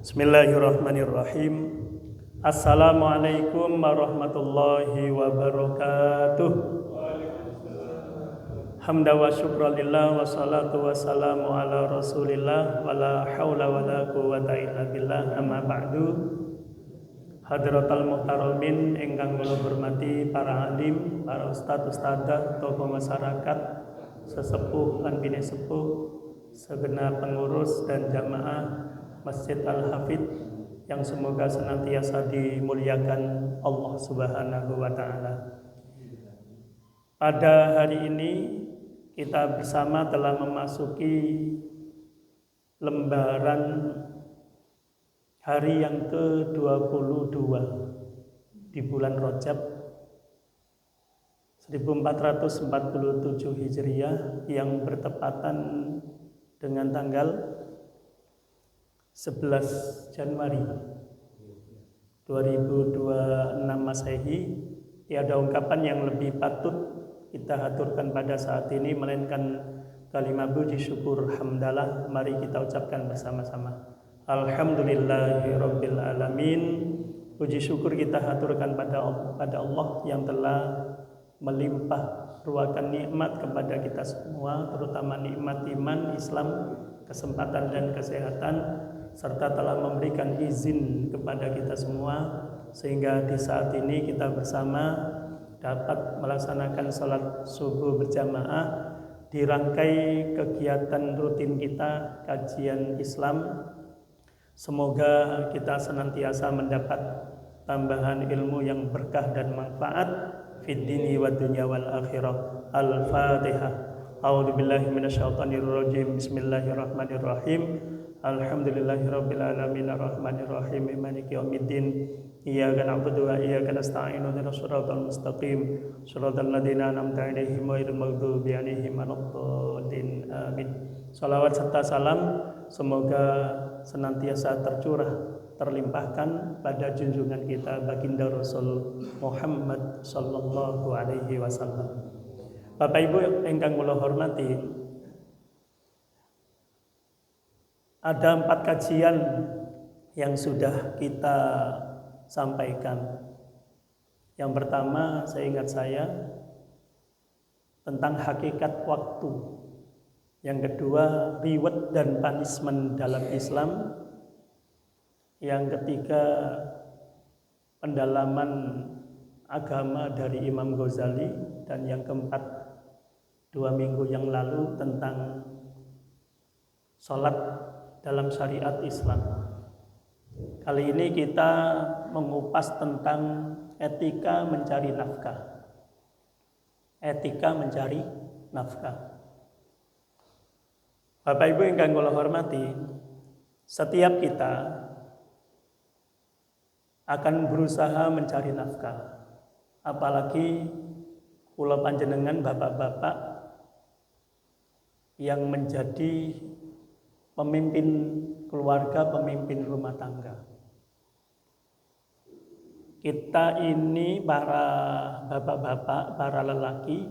Bismillahirrahmanirrahim. Assalamualaikum warahmatullahi wabarakatuh. Hamda wa syukralillah wa salatu wa salamu ala rasulillah wa la hawla wa la quwata illa billah, amma ba'du. Hadratal muhtaramin ingkang kula hormati para alim, para ustadz ustadzah, tokoh masyarakat, sesepuh lan bini sepuh, segenap pengurus dan jamaah Masjid Al-Hafidh yang semoga senantiasa dimuliakan Allah Subhanahu wa taala. Pada hari ini kita bersama telah memasuki lembaran hari yang ke-22 di bulan Rajab 1447 Hijriah yang bertepatan dengan tanggal 11 Januari 2026 Masehi. Tiada ungkapan yang lebih patut kita haturkan pada saat ini melainkan kalimat puji syukur hamdalah. Mari kita ucapkan bersama-sama Alhamdulillahirabbil alamin. Puji syukur kita haturkan pada Allah yang telah melimpah ruahkan nikmat kepada kita semua, terutama nikmat iman, Islam, kesempatan dan kesehatan, serta telah memberikan izin kepada kita semua sehingga di saat ini kita bersama dapat melaksanakan salat subuh berjamaah di rangkai kegiatan rutin kita kajian Islam. Semoga kita senantiasa mendapat tambahan ilmu yang berkah dan manfaat fid dini wad dunya wal akhirah. Al-Fatihah. A'udzubillahi minasyaitonirrajim. Bismillahirrahmanirrahim. Alhamdulillahirabbil alamin arrahmanir rahim maliki yaumiddin. Iyyaka na'budu wa iyyaka nasta'in ihdinas siratal mustaqim siratal ladzina an'amta 'alaihim ghairil maghdubi 'alaihim waladdallin. Amin. Salawat serta salam semoga senantiasa tercurah terlimpahkan pada junjungan kita baginda Rasul Muhammad sallallahu alaihi wasallam. Bapak Ibu ingkang kula hormati, ada 4 kajian yang sudah kita sampaikan. Yang pertama, seingat saya, tentang hakikat waktu. Yang kedua, reward dan punishment dalam Islam. Yang ketiga, pendalaman agama dari Imam Ghazali. Dan yang keempat, 2 minggu yang lalu tentang sholat dalam syariat Islam. Kali ini kita mengupas tentang etika mencari nafkah. Etika mencari nafkah. Bapak Ibu yang kula hormati, setiap kita akan berusaha mencari nafkah. Apalagi kula panjenengan bapak-bapak yang menjadi pemimpin keluarga, pemimpin rumah tangga. Kita ini para bapak-bapak, para lelaki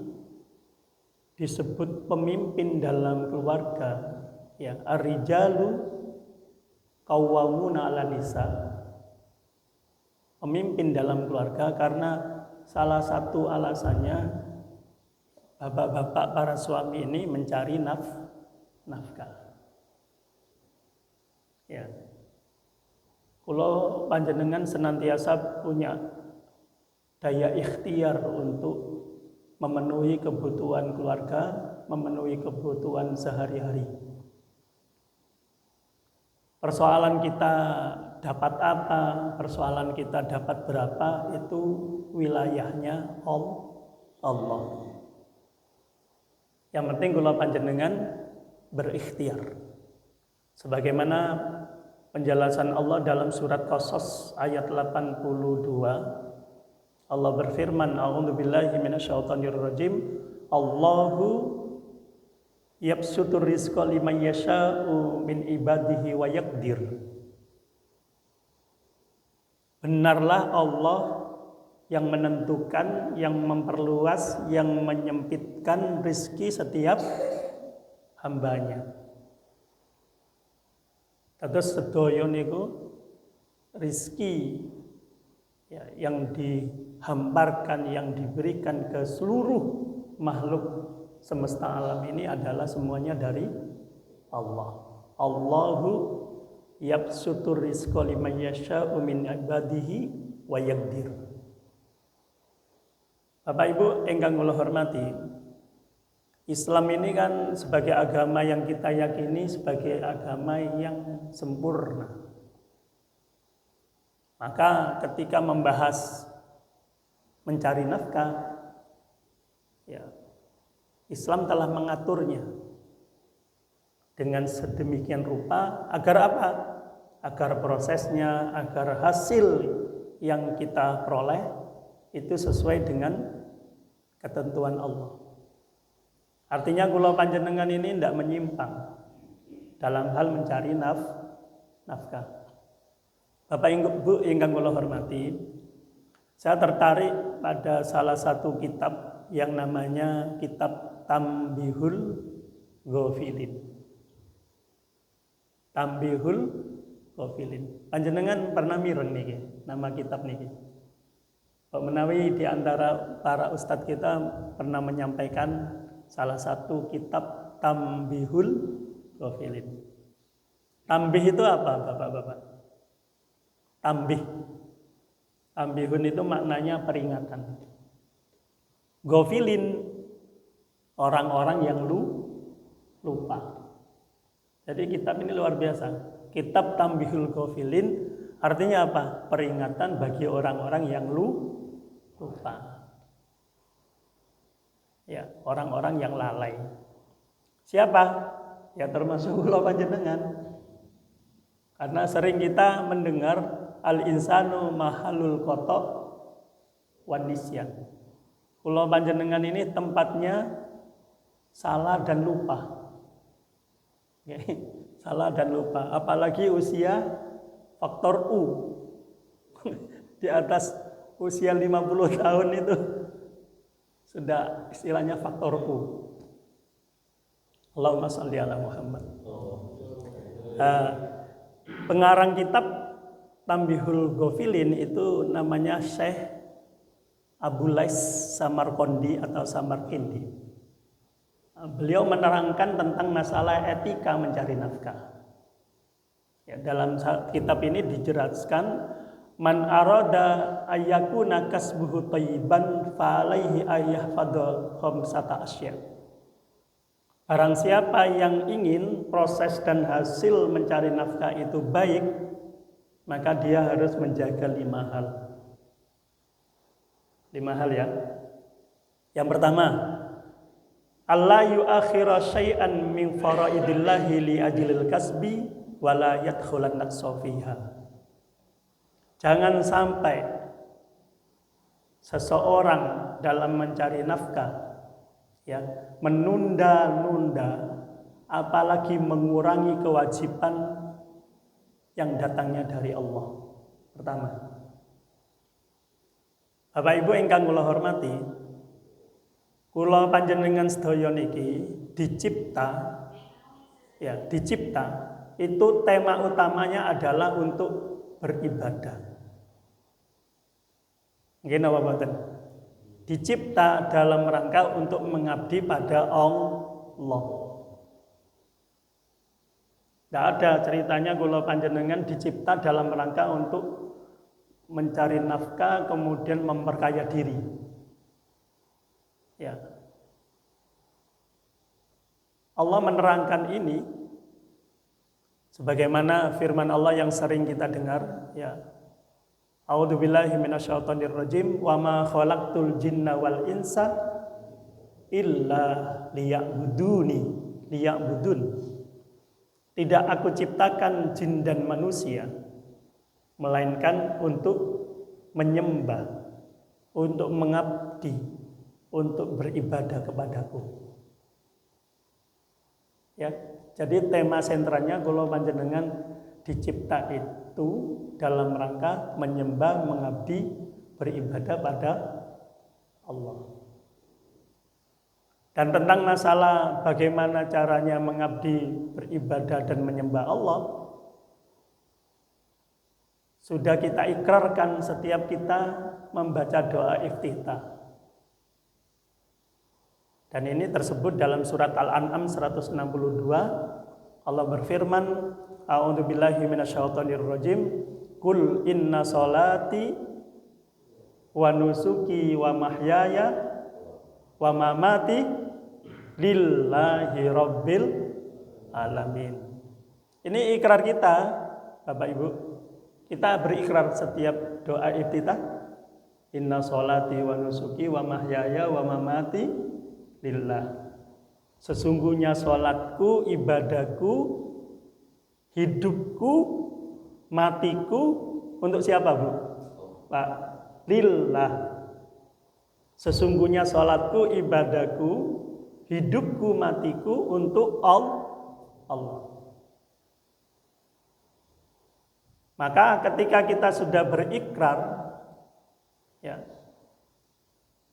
disebut pemimpin dalam keluarga, ya, ar-rijalu qawwamuna 'alan nisa. Pemimpin dalam keluarga karena salah satu alasannya bapak-bapak para suami ini mencari nafkah. Ya. Kalau panjenengan senantiasa punya daya ikhtiar untuk memenuhi kebutuhan keluarga, memenuhi kebutuhan sehari-hari. Persoalan kita dapat apa, persoalan kita dapat berapa, itu wilayahnya Allah. Yang penting kalau panjenengan berikhtiar. Sebagaimana penjelasan Allah dalam surat Qasas ayat 82, Allah berfirman, a'udzubillahi minasyaitonirrajim, Allahu yabsutur rizqa liman yasha'u min ibadihi wa yaqdir. Benarlah Allah yang menentukan, yang memperluas, yang menyempitkan rizki setiap hambanya. Terus sedaya niku rizki ya, yang dihamparkan, yang diberikan ke seluruh makhluk semesta alam ini adalah semuanya dari Allah. Allahu yabsutur rizqa liman yasha'u min ibadihi wa yaqdir. Bapak Ibu ingkang kula hormati, Islam ini kan sebagai agama yang kita yakini sebagai agama yang sempurna. Maka ketika membahas mencari nafkah, ya, Islam telah mengaturnya dengan sedemikian rupa agar apa? Agar prosesnya, agar hasil yang kita peroleh itu sesuai dengan ketentuan Allah. Artinya kula panjenengan ini tidak menyimpang dalam hal mencari nafkah. Bapak Ibu ingkang kula hormati, saya tertarik pada salah satu kitab yang namanya kitab Tanbihul Ghafilin. Tanbihul Ghafilin. Panjenengan pernah mireng niki nama kitab niki? Pak menawi di antara para ustadz kita pernah menyampaikan salah satu kitab Tanbihul Ghafilin. Tanbih itu apa, Bapak-bapak? Tanbih. Tanbihun itu maknanya peringatan. Ghafilin, orang-orang yang lupa. Jadi kitab ini luar biasa. Kitab Tanbihul Ghafilin artinya apa? Peringatan bagi orang-orang yang lupa. Ya, orang-orang yang lalai. Siapa? Ya termasuk kula panjenengan. Karena sering kita mendengar al-insanu mahalul khata' wan nisyan. Kula panjenengan ini tempatnya salah dan lupa. Ya, salah dan lupa, apalagi usia faktor U. Di atas usia 50 tahun itu sudah istilahnya faktor U. Allahumma shalli ala Muhammad. Pengarang kitab Tanbihul Ghafilin itu namanya Syekh Abu Lais Samarqandi atau Samarkindi. Beliau menerangkan tentang masalah etika mencari nafkah. Ya, dalam kitab ini dijelaskan, man arada ayyakuna kasbuhu thayyiban fa alaihi ayyahfadha khamsata asya. Barang siapa yang ingin proses dan hasil mencari nafkah itu baik, maka dia harus menjaga 5 hal. 5 hal ya. Yang pertama, Allah yu'akhira syai'an min faraidillahi li ajlil kasbi wala yadkhulan naqsa fiha. Jangan sampai seseorang dalam mencari nafkah ya menunda-nunda, apalagi mengurangi kewajiban yang datangnya dari Allah. Pertama, Bapak Ibu ingkang kula hormati, kula panjenengan sedaya niki dicipta itu tema utamanya adalah untuk beribadah. Nggih napa mboten? Dicipta dalam rangka untuk mengabdi pada Allah. Tidak ada ceritanya kula panjenengan dicipta dalam rangka untuk mencari nafkah kemudian memperkaya diri. Ya. Allah menerangkan ini sebagaimana firman Allah yang sering kita dengar, ya. A'udzubillahi minasyaitonirrajim, wa ma khalaqtul jinna wal insa illa liya'budun. Tidak aku ciptakan jin dan manusia melainkan untuk menyembah, untuk mengabdi, untuk beribadah kepadaku. Ya, jadi tema sentralnya kula panjenengan dicipta itu dalam rangka menyembah, mengabdi, beribadah pada Allah. Dan tentang masalah bagaimana caranya mengabdi, beribadah dan menyembah Allah, sudah kita ikrarkan setiap kita membaca doa iftitah. Dan ini tersebut dalam surat Al-An'am 162. Allah berfirman, A'udzubillahi minasyaitonirrajim, Qul inna sholati wa nusuki wa mahyaya wa mamati lillahi rabbil alamin. Ini ikrar kita, Bapak Ibu. Kita berikrar setiap doa iftitah. Inna sholati wa nusuki wa mahyaya wa mamati lillah. Sesungguhnya sholatku, ibadahku, hidupku, matiku untuk siapa, Bu? Pak, lillah. Sesungguhnya sholatku, ibadahku, hidupku, matiku untuk Allah. Maka ketika kita sudah berikrar, ya,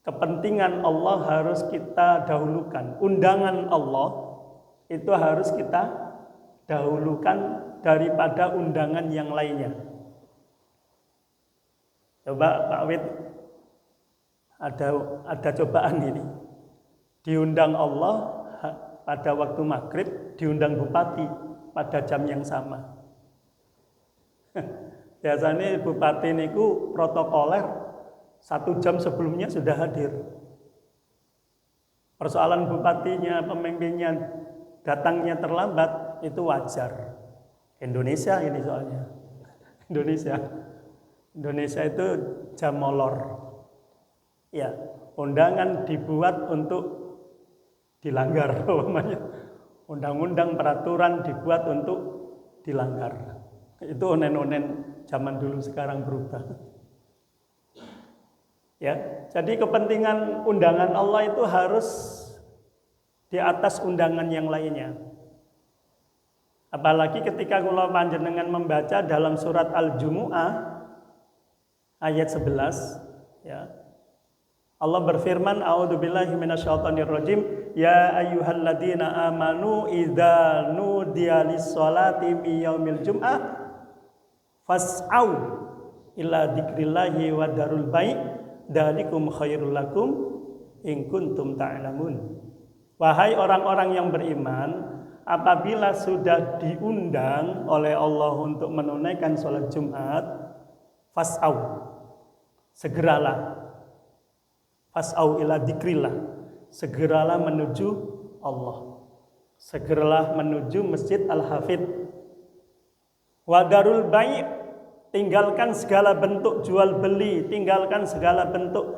kepentingan Allah harus kita dahulukan. Undangan Allah itu harus kita dahulukan daripada undangan yang lainnya. Coba Pak Wid, ada cobaan ini. Diundang Allah pada waktu maghrib, diundang bupati pada jam yang sama. Biasanya bupati niku protokoler 1 jam sebelumnya sudah hadir. Persoalan bupatinya, pemimpinnya datangnya terlambat itu wajar. Indonesia ini soalnya. Indonesia itu jam molor. Ya, undangan dibuat untuk dilanggar. Undang-undang peraturan dibuat untuk dilanggar. Itu onen-onen zaman dulu, sekarang berubah. Ya, jadi kepentingan undangan Allah itu harus di atas undangan yang lainnya. Apalagi ketika kula panjenengan membaca dalam surat Al-Jumu'ah ayat 11, ya. Allah berfirman, A'udzubillahi minasyaitonirrajim, ya ayyuhalladzina amanu idza nudiya lis-sholati mi yaumil jum'ah fas'au ila dzikrillahi wa darul bai' dzalikum khairul lakum in kuntum ta'lamun. Wahai orang-orang yang beriman, apabila sudah diundang oleh Allah untuk menunaikan sholat Jumat, fas'au, segeralah, fas'au ila dzikrillah, segeralah menuju Allah, segeralah menuju Masjid Al-Hafid. Wa darul bai', tinggalkan segala bentuk jual beli, tinggalkan segala bentuk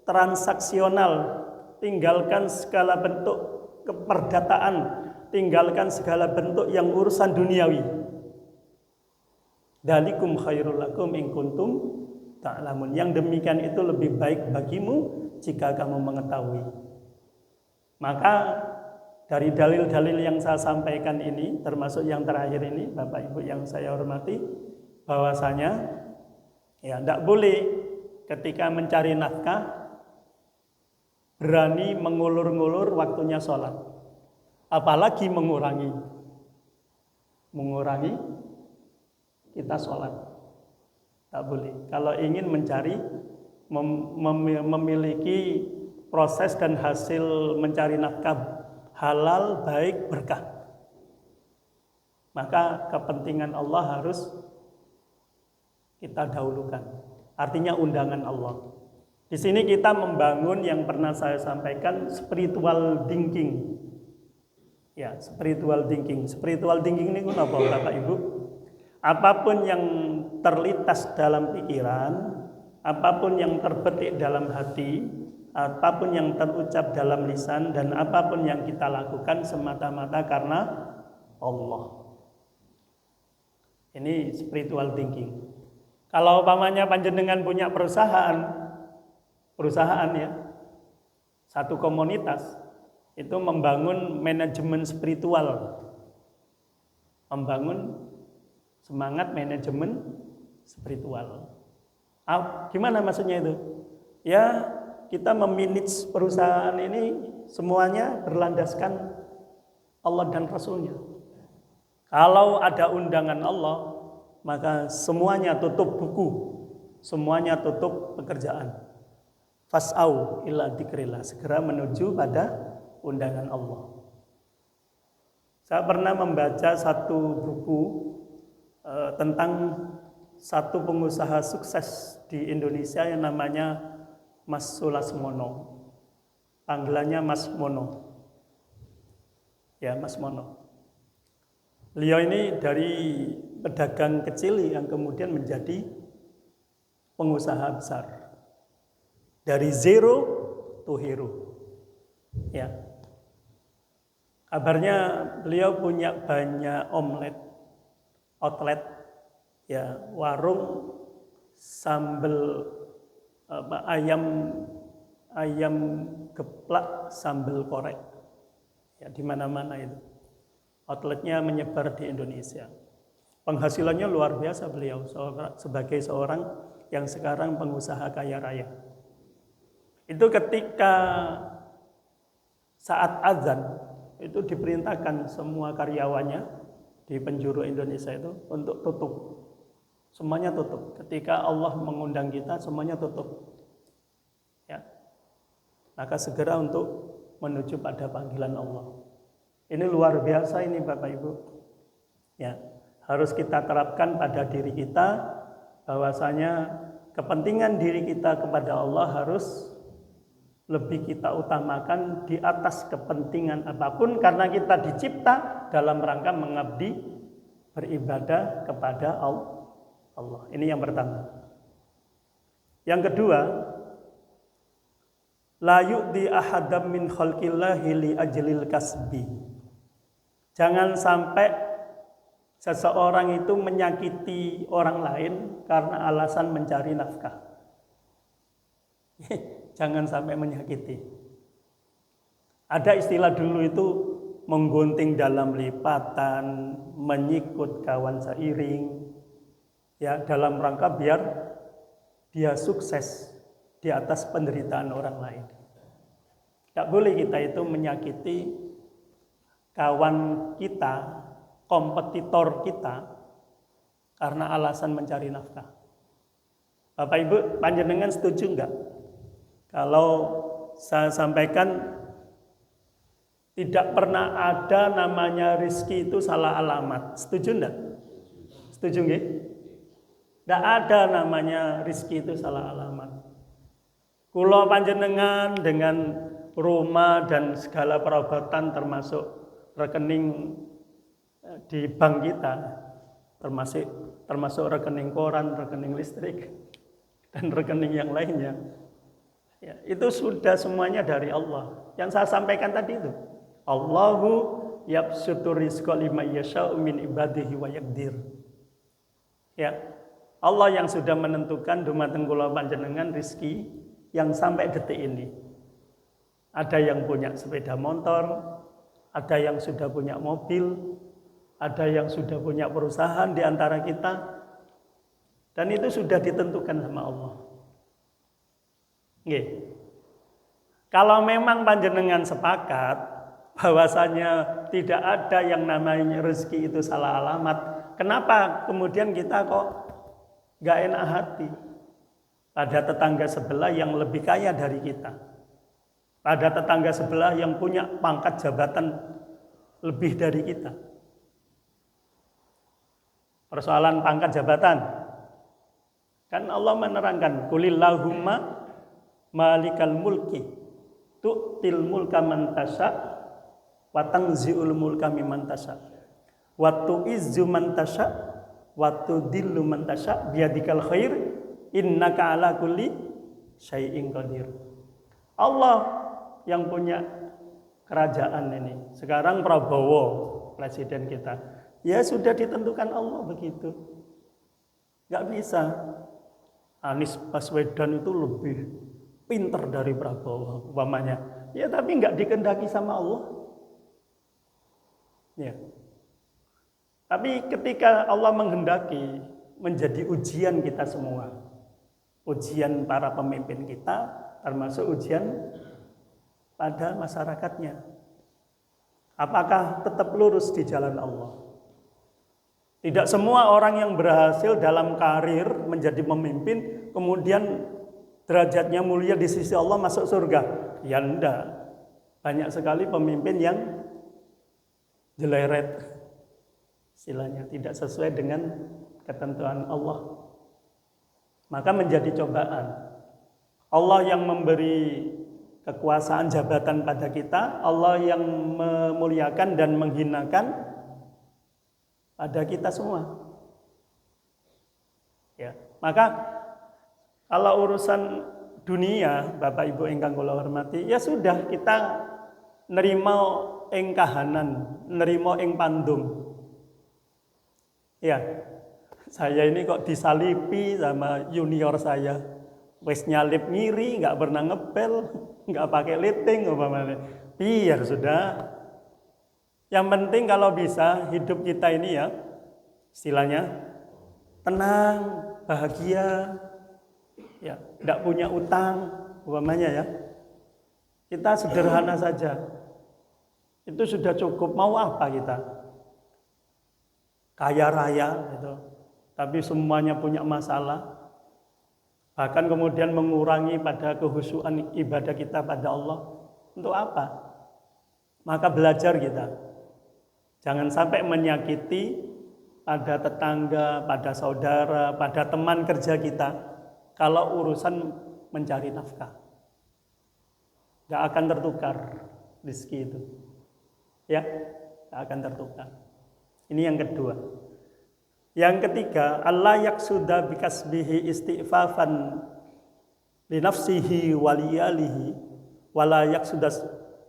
transaksional, tinggalkan segala bentuk keperdataan, tinggalkan segala bentuk yang urusan duniawi. Dzalikum khairul lakum in kuntum ta'lamun. Yang demikian itu lebih baik bagimu jika kamu mengetahui. Maka dari dalil-dalil yang saya sampaikan ini, termasuk yang terakhir ini, Bapak Ibu yang saya hormati, bahwasanya ya tidak boleh ketika mencari nafkah berani mengulur-ngulur waktunya sholat, apalagi mengurangi kita sholat, tak boleh. Kalau ingin mencari memiliki proses dan hasil mencari nafkah halal, baik, berkah, maka kepentingan Allah harus kita dahulukan. Artinya undangan Allah. Di sini kita membangun yang pernah saya sampaikan, spiritual thinking. Ya, spiritual thinking. Spiritual thinking ini apa, Bapak Ibu? Apapun yang terlintas dalam pikiran, apapun yang terbetik dalam hati, apapun yang terucap dalam lisan, dan apapun yang kita lakukan semata-mata karena Allah. Ini spiritual thinking. Kalau umpamanya panjenengan punya perusahaan ya, satu komunitas itu membangun manajemen spiritual, membangun semangat manajemen spiritual. Gimana maksudnya itu? Ya, kita memanage perusahaan ini semuanya berlandaskan Allah dan Rasulnya. Kalau ada undangan Allah, maka semuanya tutup buku, semuanya tutup pekerjaan. Fas'au ila dzikrillah, segera menuju pada undangan Allah. Saya pernah membaca satu buku tentang satu pengusaha sukses di Indonesia yang namanya Mas Sulasmono. Panggilannya Mas Mono. Ya, Mas Mono. Beliau ini dari pedagang kecil yang kemudian menjadi pengusaha besar. Dari zero to hero. Ya. Kabarnya beliau punya banyak outlet, ya, warung sambal ayam geplak sambal korek. Ya, di mana-mana itu. Outletnya menyebar di Indonesia. Penghasilannya luar biasa beliau sebagai seorang yang sekarang pengusaha kaya raya. Itu ketika saat azan itu diperintahkan semua karyawannya di penjuru Indonesia itu untuk tutup. Semuanya tutup. Ketika Allah mengundang kita, semuanya tutup. Ya. Maka segera untuk menuju pada panggilan Allah. Ini luar biasa ini Bapak Ibu. Ya, harus kita terapkan pada diri kita bahwasanya kepentingan diri kita kepada Allah harus lebih kita utamakan di atas kepentingan apapun, karena kita dicipta dalam rangka mengabdi beribadah kepada Allah. Ini yang pertama. Yang kedua, la yu'di ahadam min khalqillahi li ajlil kasbi. Jangan sampai seseorang itu menyakiti orang lain karena alasan mencari nafkah. Jangan sampai menyakiti. Ada istilah dulu itu menggunting dalam lipatan, menyikut kawan seiring, ya, dalam rangka biar dia sukses di atas penderitaan orang lain. Tidak boleh kita itu menyakiti kawan kita, kompetitor kita, karena alasan mencari nafkah. Bapak Ibu, panjenengan setuju enggak? Kalau saya sampaikan tidak pernah ada namanya rezeki itu salah alamat. Setuju enggak? Setuju enggak? Tidak ada namanya rezeki itu salah alamat. Kulo panjenengan dengan rumah dan segala perabatan termasuk rekening di bank kita, termasuk rekening koran, rekening listrik, dan rekening yang lainnya. Ya, itu sudah semuanya dari Allah. Yang saya sampaikan tadi itu, Allahu yabsutur rizqa liman yasha'u min ibadihi wa yaqdir. Ya, Allah yang sudah menentukan dumateng kula panjenengan rizki yang sampai detik ini. Ada yang punya sepeda motor, ada yang sudah punya mobil, ada yang sudah punya perusahaan di antara kita, dan itu sudah ditentukan sama Allah. Nggih. Kalau memang panjenengan sepakat bahwasanya tidak ada yang namanya rezeki itu salah alamat, kenapa kemudian kita kok gak enak hati pada tetangga sebelah yang lebih kaya dari kita, pada tetangga sebelah yang punya pangkat jabatan lebih dari kita? Persoalan pangkat jabatan, kan Allah menerangkan, qulillahumma malikal mulki tu'til mulka man tasha wa tanzi'ul mulka mimman tasha wa tu'izzu man tasha wa tudillu man tasha biyadikal khair innaka ala kulli syai'in qadir. Allah yang punya kerajaan ini. Sekarang Prabowo presiden kita, ya sudah ditentukan Allah begitu. Gak bisa Anies Baswedan itu lebih pinter dari Prabowo umpamanya. Ya tapi nggak dikehendaki sama Allah. Ya. Tapi ketika Allah menghendaki, menjadi ujian kita semua. Ujian para pemimpin kita, termasuk ujian pada masyarakatnya. Apakah tetap lurus di jalan Allah? Tidak semua orang yang berhasil dalam karir menjadi pemimpin kemudian derajatnya mulia di sisi Allah masuk surga. Ya enggak. Banyak sekali pemimpin yang jeleret, istilahnya tidak sesuai dengan ketentuan Allah. Maka menjadi cobaan. Allah yang memberi kekuasaan jabatan pada kita, Allah yang memuliakan dan menghinakan pada kita semua. Ya, maka kalau urusan dunia, Bapak Ibu ingkang kula hormati, ya sudah kita nerima ing kahanan, nerima ing pandum. Ya, saya ini kok disalipi sama junior saya. Wes nyalip ngiri, nggak pernah ngepel, nggak pakai liting umpamanya. Biar sudah. Yang penting kalau bisa hidup kita ini ya, istilahnya tenang, bahagia, ya, tidak punya utang, umpamanya ya. Kita sederhana saja, itu sudah cukup. Mau apa kita? Kaya raya, gitu. Tapi semuanya punya masalah. Bahkan kemudian mengurangi pada kehusuan ibadah kita pada Allah. Untuk apa? Maka belajar kita. Jangan sampai menyakiti pada tetangga, pada saudara, pada teman kerja kita kalau urusan mencari nafkah. Gak akan tertukar rezeki itu. Ya, gak akan tertukar. Ini yang kedua. Yang ketiga, Allah yaksuda bikasbihi istighfafan li nafsihi waliyalihi wala yaksuda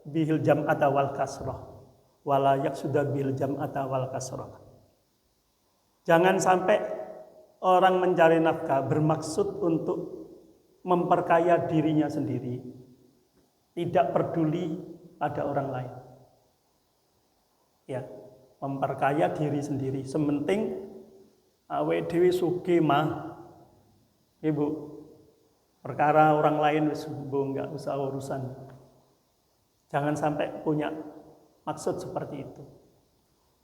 bihil jam'ata wal kasrah. Wala yaksuda bil jam'ata wal kasrah. Jangan sampai orang mencari nafkah bermaksud untuk memperkaya dirinya sendiri, tidak peduli pada orang lain. Ya, memperkaya diri sendiri. Sementing awake dhewe sugih mah. Ibu, perkara orang lain wis enggak usah urusan. Jangan sampai punya maksud seperti itu.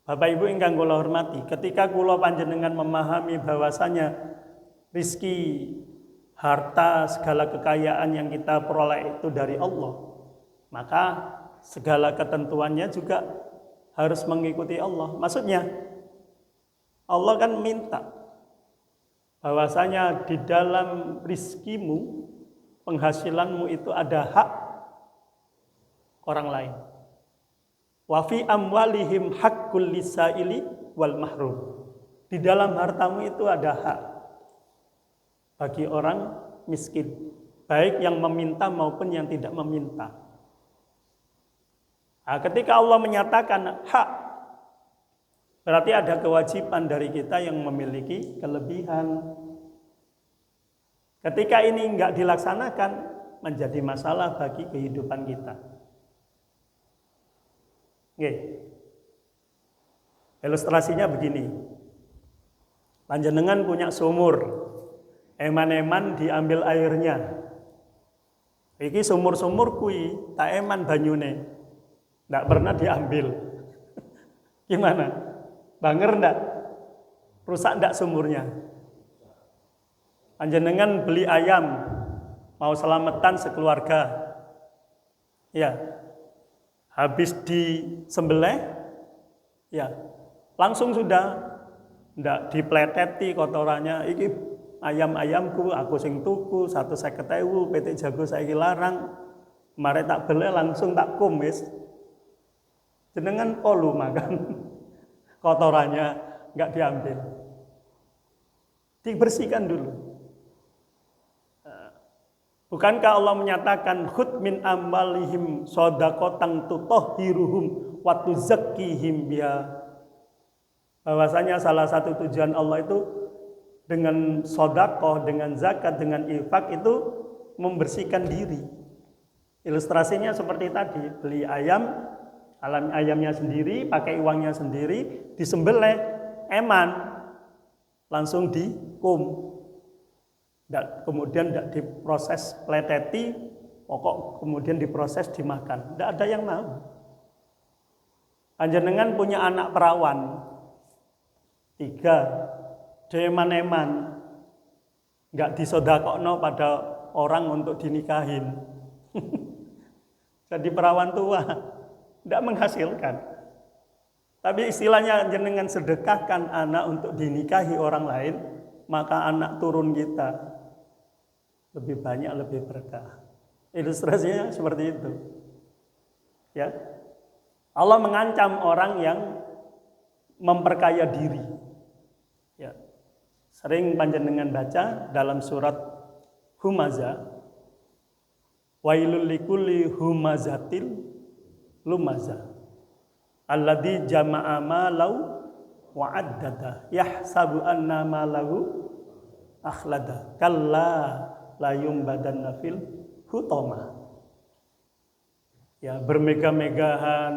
Bapak Ibu ingkang kula hormati, ketika kula panjenengan memahami bahwasanya rizki, harta, segala kekayaan yang kita peroleh itu dari Allah, maka segala ketentuannya juga harus mengikuti Allah. Maksudnya, Allah kan minta bahwasanya di dalam rizkimu, penghasilanmu itu ada hak orang lain. Wa fi amwalihim haqqul lisaili wal mahrum. Di dalam hartamu itu ada hak bagi orang miskin, baik yang meminta maupun yang tidak meminta. Nah, ketika Allah menyatakan hak, berarti ada kewajiban dari kita yang memiliki kelebihan. Ketika ini enggak dilaksanakan, menjadi masalah bagi kehidupan kita. Oke. Ilustrasinya begini. Panjenengan punya sumur, eman-eman diambil airnya. Iki sumur-sumur kui, tak eman banyune, ndak pernah diambil. Gimana? Banger ndak? Rusak ndak sumurnya? Panjenengan beli ayam, mau selamatan sekeluarga. Ya. Habis disembelih, ya langsung sudah ndak dipleteti kotorannya. Iki ayam-ayamku, aku sing tuku 150.000, PT Jago saiki larang. Mare tak beli langsung tak kumis. Jenengan polu makan kotorannya nggak diambil, dibersihkan dulu. Bukankah Allah menyatakan khud min amwalihim shadaqatan tutahhiruhum wa tuzakkihim biha? Bahwasanya salah satu tujuan Allah itu dengan sedekah, dengan zakat, dengan infak itu membersihkan diri. Ilustrasinya seperti tadi, beli ayam, ayamnya sendiri, pakai uangnya sendiri, disembelih, eman, langsung dikum. Kemudian tidak diproses pleteti, pokok kemudian diproses dimakan. Tidak ada yang mau. Panjenengan punya anak perawan, 3, deman-eman, nggak disodakokno pada orang untuk dinikahin. Jadi perawan tua, tidak menghasilkan. Tapi istilahnya jenengan sedekahkan anak untuk dinikahi orang lain, maka anak turun kita lebih banyak, lebih berkah. Ilustrasinya seperti itu. Ya. Allah mengancam orang yang memperkaya diri. Ya. Sering panjenengan baca dalam surat Humazah, wailul likulli humazatil lumazah alladzi jama'a malau wa addada yahsabu anna malahu akhlada kalla la yumbadanna fil hutama. Ya, bermegah-megahan,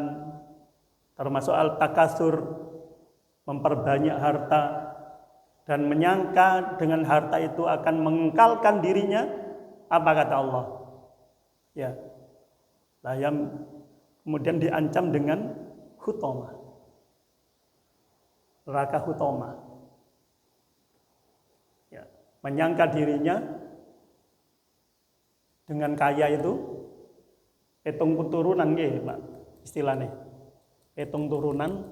termasuk al-takasur, memperbanyak harta, dan menyangka dengan harta itu akan mengekalkan dirinya. Apa kata Allah? Ya, layam, kemudian diancam dengan hutama, neraka hutama. Ya, menyangka dirinya dengan kaya itu, hitung keturunan nggih, Pak, istilahnya. Hitung turunan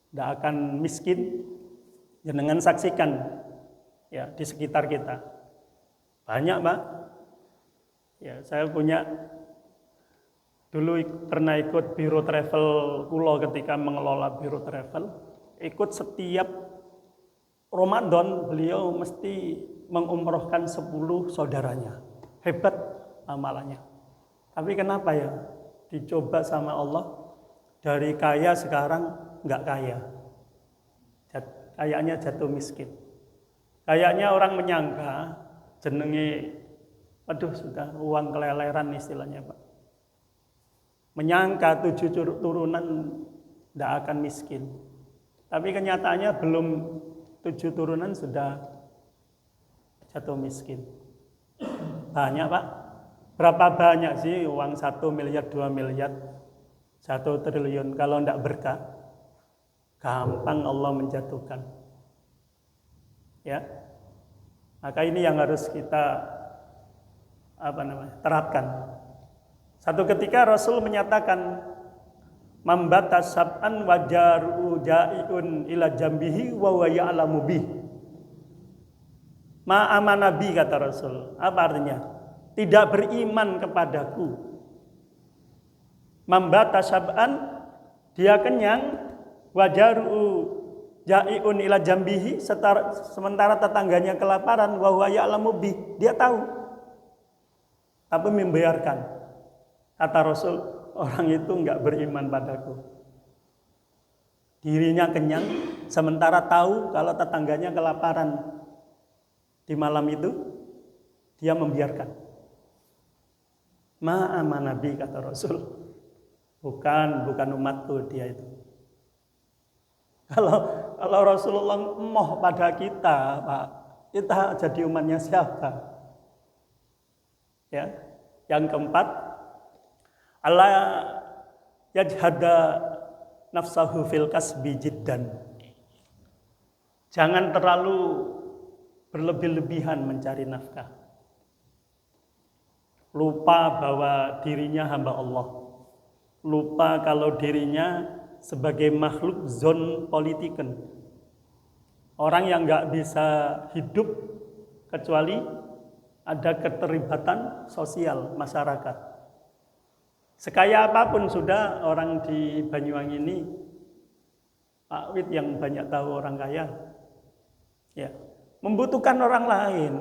tidak akan miskin. Jenengan saksikan ya di sekitar kita. Banyak, Pak. Ya, saya punya dulu pernah ikut biro travel kulo ketika mengelola biro travel. Ikut setiap Ramadan beliau mesti mengumrohkan 10 saudaranya. Hebat amalannya. Tapi kenapa ya? Dicoba sama Allah, dari kaya sekarang nggak kaya. Kayaknya jatuh miskin. Kayaknya orang menyangka jenenge, aduh sudah uang keleleran istilahnya, Pak. Menyangka 7 turunan tidak akan miskin. Tapi kenyataannya belum 7 turunan sudah jatuh miskin. Banyak, Pak. Berapa banyak sih uang 1 miliar, 2 miliar, 1 triliun kalau tidak berkah? Gampang Allah menjatuhkan. Ya. Maka ini yang harus kita terapkan. Satu ketika Rasul menyatakan, "Mambatas sab'an wajaru ja'iun ila jambihi wa huwa ya'lamu bih." Ma amanabi, kata Rasul. Apa artinya? Tidak beriman kepadaku. Mambatas sab'an, dia kenyang, wajaru ja'iun ila jambihi, sementara tetangganya kelaparan, wa huwa ya'lamu bih, dia tahu tapi membiarkan. Kata Rasul, orang itu enggak beriman padaku. Dirinya kenyang sementara tahu kalau tetangganya kelaparan di malam itu, dia membiarkan. Ma amanabi, kata Rasul. Bukan umatku dia itu. Kalau Rasulullah emoh pada kita, Pak, kita jadi umatnya siapa? Ya. Yang keempat, Allah yajhada nafsahu fil kasbi jiddan. Jangan terlalu berlebih-lebihan mencari nafkah. Lupa bahwa dirinya hamba Allah. Lupa kalau dirinya sebagai makhluk zon politiken. Orang yang nggak bisa hidup kecuali ada keterlibatan sosial masyarakat. Sekaya apapun sudah orang di Banyuwangi ini, Pak Wid yang banyak tahu orang kaya, ya, membutuhkan orang lain.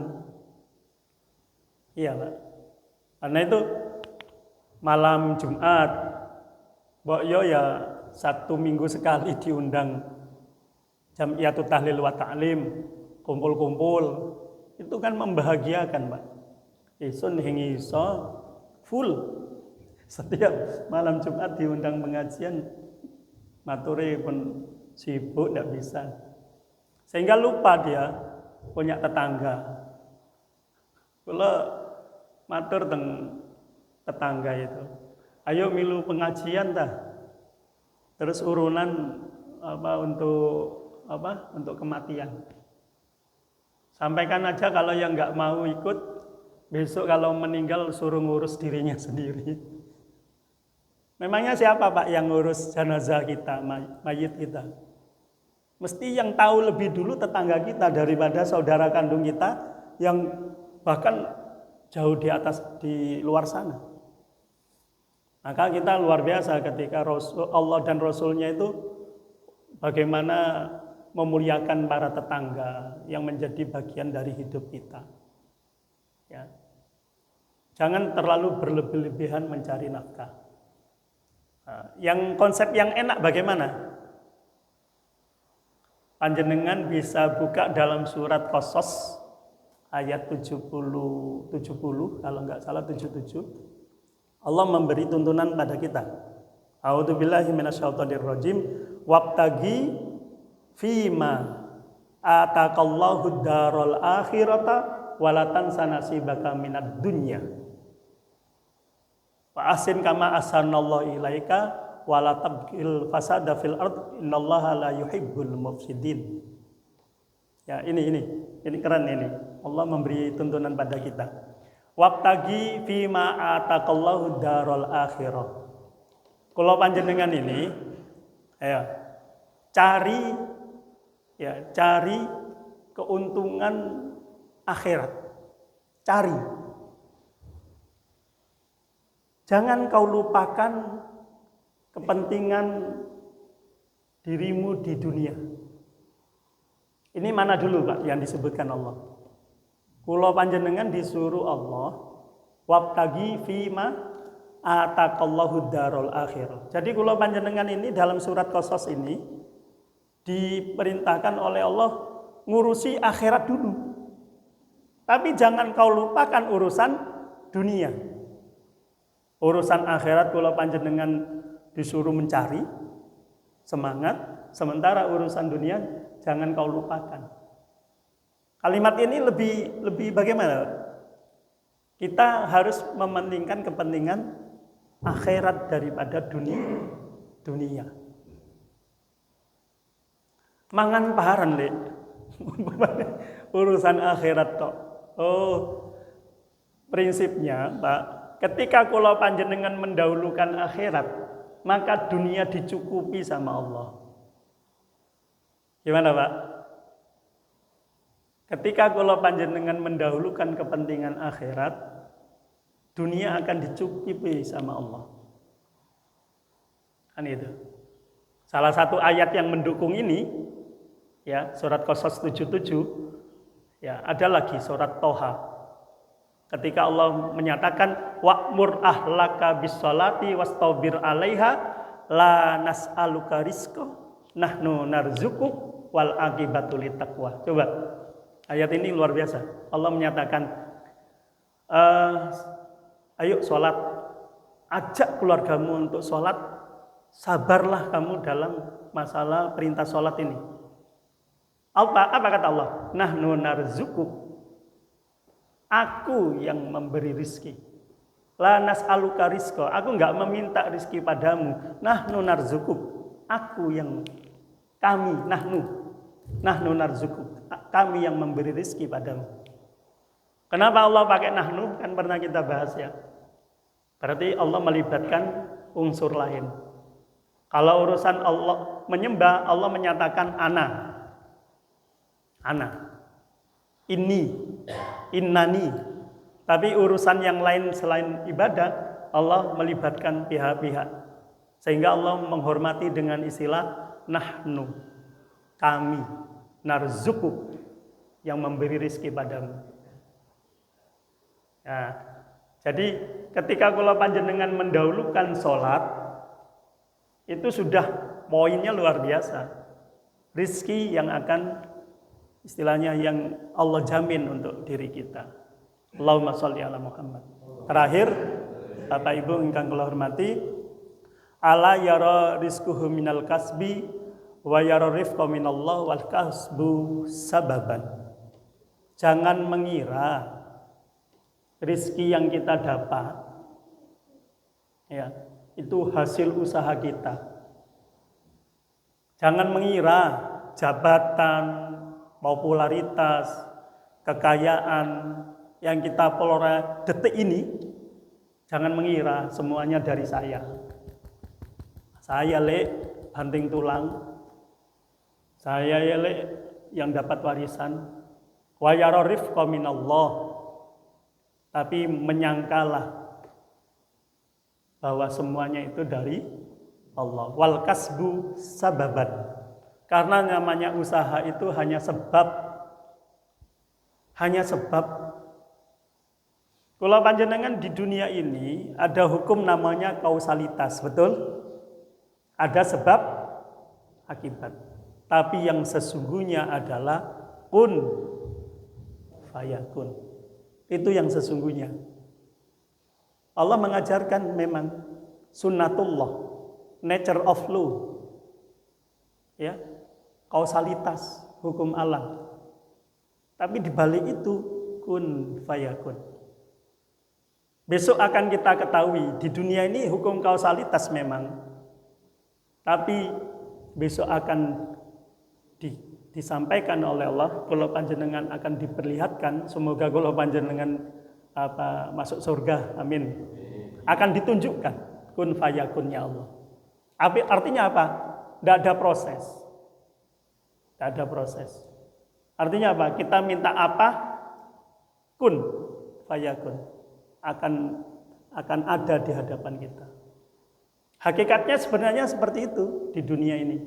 Iya, Pak. Karena itu malam Jumat, Mbok Yo ya 1 minggu sekali diundang Jam'iyatul Tahlil wa Ta'lim, kumpul-kumpul. Itu kan membahagiakan, Pak. Isun hing iso full. Setiap malam Jumat diundang pengajian, maturi pun sibuk tidak bisa. Sehingga lupa dia punya tetangga. Kalau matur teng tetangga itu, ayo milu pengajian dah. Terus urunan untuk untuk kematian. Sampaikan aja kalau yang nggak mau ikut, besok kalau meninggal suruh ngurus dirinya sendiri. Memangnya siapa Pak yang ngurus jenazah kita, mayit kita? Mesti yang tahu lebih dulu tetangga kita daripada saudara kandung kita yang bahkan jauh di atas, di luar sana. Maka kita luar biasa ketika Allah dan Rasulnya itu bagaimana memuliakan para tetangga yang menjadi bagian dari hidup kita. Ya. Jangan terlalu berlebih-lebihan mencari nafkah. Nah, yang konsep yang enak bagaimana? Panjenengan bisa buka dalam surat Qasas ayat 70 kalau nggak salah 77. Allah memberi tuntunan pada kita. A'udzubillahi minasyaitonirrajim. Wabtagi fima ataqallahu darul akhirata walatan sanasibaka minad dunya. Wa ahsin kama ahsanallahu ilaika wala tabghil fasada fil ard innallaha la yuhibbul mufsidin. Ya, ini keren ini. Allah memberi tuntunan pada kita. Wabtagi fima ataqallahu darul akhirah. Kalau panjenengan ini cari keuntungan akhirat. Cari. Jangan kau lupakan kepentingan dirimu di dunia. Ini mana dulu Pak yang disebutkan Allah? Kula panjenengan disuruh Allah wabtagi fima ataqallahu darul akhirah. Jadi kula panjenengan ini dalam surat Qasas ini diperintahkan oleh Allah ngurusi akhirat dulu. Tapi jangan kau lupakan urusan dunia. Urusan akhirat kula panjenengan disuruh mencari semangat, sementara urusan dunia jangan kau lupakan. Kalimat ini lebih bagaimana? Kita harus mementingkan kepentingan akhirat daripada dunia. Mangan paharan le. Urusan akhirat tok. Oh, prinsipnya Pak, ketika kula panjenengan mendahulukan akhirat, maka dunia dicukupi sama Allah. Gimana Pak? Ketika kula panjenengan mendahulukan kepentingan akhirat, dunia akan dicukupi sama Allah. Kan itu. Salah satu ayat yang mendukung ini, ya, surat Qasas 77, ya, ada lagi surat Toha. Ketika Allah menyatakan wa'mur ahlaka bis-sholati wastabir 'alaiha la nas'aluka rizqa nahnu narzuquk wal aqibatu littaqwa. Coba ayat ini luar biasa. Allah menyatakan ayo sholat, ajak keluargamu untuk sholat, sabarlah kamu dalam masalah perintah sholat ini. Apa kata Allah? Nahnu narzuquk, aku yang memberi rizki. La nas'aluka rizqa, aku enggak meminta rizki padamu. Nahnu narzuquk, nahnu narzuquk, kami yang memberi rizki padamu. Kenapa Allah pakai nahnu? Kan pernah kita bahas ya. Berarti Allah melibatkan unsur lain. Kalau urusan Allah menyembah, Allah menyatakan ana, innani. Tapi urusan yang lain selain ibadah, Allah melibatkan pihak-pihak. Sehingga Allah menghormati dengan istilah nahnu, kami, narzuquk, yang memberi rizki padamu. Ya, jadi ketika kula panjenengan mendahulukan sholat, itu sudah poinnya luar biasa. Rizki yang akan istilahnya yang Allah jamin untuk diri kita. Allahumma sholli ala Muhammad. Terakhir, Bapak Ibu ingkang kula hormati, ala yara rizquhu minal kasbi wa yara rifqa minallah wal kasbu sababan. Jangan mengira rizki yang kita dapat, ya, itu hasil usaha kita. Jangan mengira jabatan, popularitas, kekayaan yang kita peroleh detik ini, jangan mengira semuanya dari saya. Saya banting tulang, saya yang dapat warisan. Wa yara rifqa minallah. Tapi menyangkalah bahwa semuanya itu dari Allah. Wal kasbu sababan. Karena namanya usaha itu hanya sebab. Hanya sebab. Kalau panjenengan di dunia ini ada hukum namanya kausalitas, betul? Ada sebab akibat. Tapi yang sesungguhnya adalah kun fayakun. Itu yang sesungguhnya. Allah mengajarkan memang sunnatullah, nature of law. Ya, kausalitas, hukum alam. Tapi di balik itu kun fayakun. Besok akan kita ketahui di dunia ini hukum kausalitas memang, tapi besok akan disampaikan oleh Allah. Kalau panjenengan akan diperlihatkan, semoga kalau panjenengan masuk surga, amin. Akan ditunjukkan kun fayakunnya Allah. Artinya apa? Tidak ada proses. Tidak ada proses. Artinya apa? Kita minta apa? Kun fayakun. Akan ada di hadapan kita. Hakikatnya sebenarnya seperti itu di dunia ini.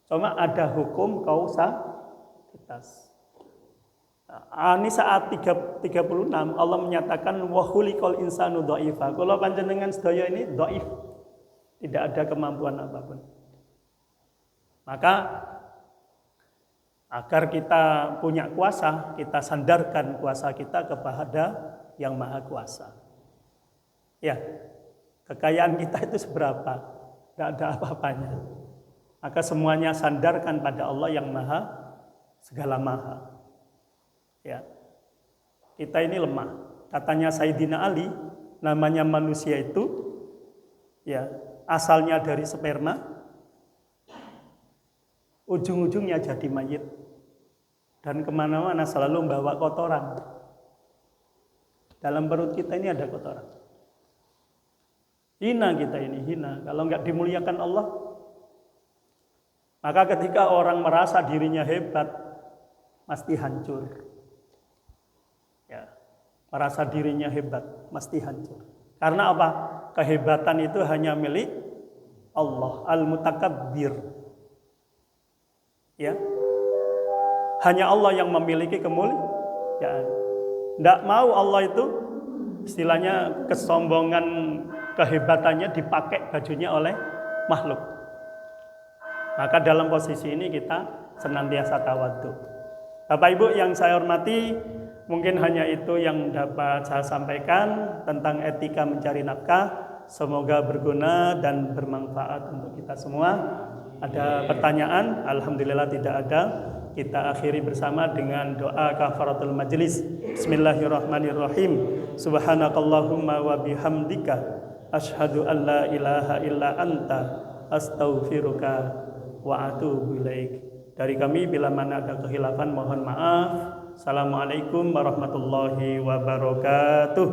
Cuma ada hukum kausalitas. Ini saat 36 Allah menyatakan wa khuliqal insanu dhaifa. Kalau panjenengan sedaya ini dhaif, tidak ada kemampuan apapun. Maka agar kita punya kuasa, kita sandarkan kuasa kita kepada yang maha kuasa. Ya, kekayaan kita itu seberapa? Tidak ada apa-apanya. Maka semuanya sandarkan pada Allah yang maha segala maha. Ya, kita ini lemah. Katanya Sayyidina Ali, namanya manusia itu, ya, asalnya dari sperma, ujung-ujungnya jadi mayit, dan kemana-mana selalu membawa kotoran. Dalam perut kita ini ada kotoran. Hina kita ini, hina. Kalau nggak dimuliakan Allah, maka ketika orang merasa dirinya hebat, pasti hancur. Ya, merasa dirinya hebat, pasti hancur. Karena apa? Kehebatan itu hanya milik Allah, Al-Mutakabbir. Ya, hanya Allah yang memiliki kemuliaan. Tidak mau Allah itu istilahnya kesombongan kehebatannya dipakai bajunya oleh makhluk. Maka dalam posisi ini kita senantiasa tawadhu. Bapak Ibu yang saya hormati, mungkin hanya itu yang dapat saya sampaikan tentang etika mencari nafkah. Semoga berguna dan bermanfaat untuk kita semua. Ada pertanyaan? Alhamdulillah tidak ada. Kita akhiri bersama dengan doa kafaratul majlis. Bismillahirrahmanirrahim. Subhanakallahumma wa bihamdika asyhadu an la ilaha illa anta astaghfiruka wa atubu ilaik. Dari kami bila mana ada kekhilafan mohon maaf. Assalamualaikum warahmatullahi wabarakatuh.